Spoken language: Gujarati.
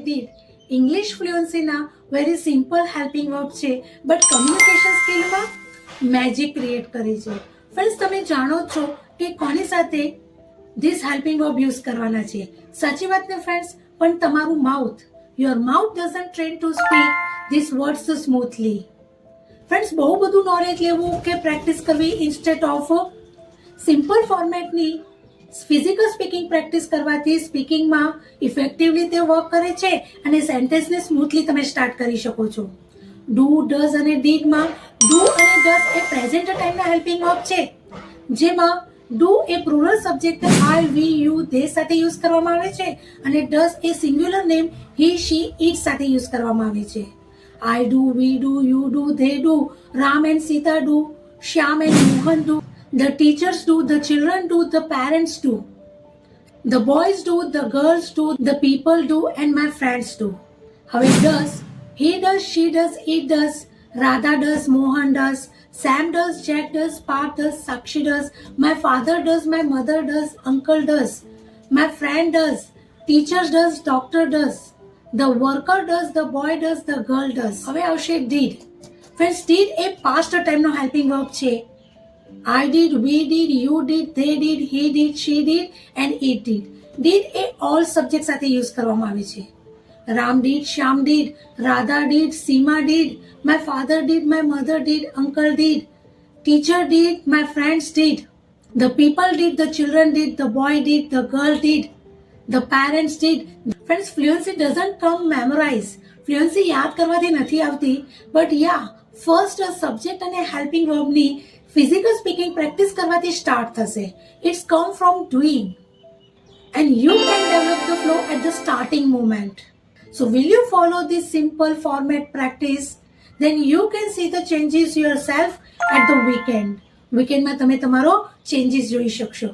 did ઇંગ્લિશ ફ્લુઅન્સીના વેરી સિમ્પલ હેલ્પિંગ વર્બ છે, બટ કમ્યુનિકેશન સ્કિલમાં મેજિક ક્રિએટ કરી છે. ફ્રેન્ડ્સ, તમે જાણો છો કે કોની સાથે ધીસ હેલ્પિંગ વર્બ યુઝ કરવાના છે. સાચી વાત ને ફ્રેન્ડ્સ? પણ તમારું mouth, your mouth doesn't train to speak this words smoothly. Friends, બહુ બધું નોલેજ લેવું કે પ્રેક્ટિસ કરવી ઇન્સ્ટેડ ઓફ સિમ્પલ ફોર્મેટની ફિઝિકલ સ્પીકિંગ પ્રેક્ટિસ કરવાથી સ્પીકિંગમાં ઇફેક્ટિવલી તે વર્ક કરે છે અને સેન્ટેન્સને સ્મૂથલી તમે સ્ટાર્ટ કરી શકો છો. ડુ, ડઝ અને ડીડમાં ડુ અને ડઝ એ પ્રેઝન્ટ ટાઈમના હેલ્પિંગ વર્બ છે, જેમાં ડુ એ plural subject I, we, you, they સાથે યુઝ કરવામાં આવે છે અને ડઝ એ singular name he, she, it સાથે યુઝ કરવામાં આવે છે. I do, we do, you do, they do, Ram and Sita do, Shyam and Mohan do, the teachers do, the children do, the parents do, the boys do, the girls do, the people do, and my friends do. હવે does, he does, she does, it does, Radha does, Mohan does, Sam does, Jack does, Parth does, Sakshi does, my father does, my mother does, uncle does, my friend does, teachers does, doctor does, the worker does, the boy does, the girl does. હવે આવશે did. ફ્રેન્ડ્સ, did એ પાસ્ટ ટાઈમનો હેલ્પિંગ વર્બ છે. I did, we did, you did, they did, he did, she did and it did. did A all subject સાથે યુઝ કરવામાં આવે છે. Ram did, Shyam did, Radha did, Seema did, my father did, my mother did, uncle did, teacher did, my friends did, the people did, the children did, the boy did, the girl did, the parents did. Friends, fluency doesn't come memorize. Fluency યાદ કરવાથી નથી આવતી, but yeah, first સબ્જેક્ટ અને હેલ્પિંગ વર્બની ફિઝિકલ સ્પીકિંગ પ્રેક્ટિસ કરવાથી સ્ટાર્ટ થશે. It's come from doing and you can develop the flow at the starting moment. So will you follow this simple format practice? Then you can see the changes yourself at the weekend. વીકેન્ડમાં તમે તમારો ચેન્જીસ જોઈ શકશો.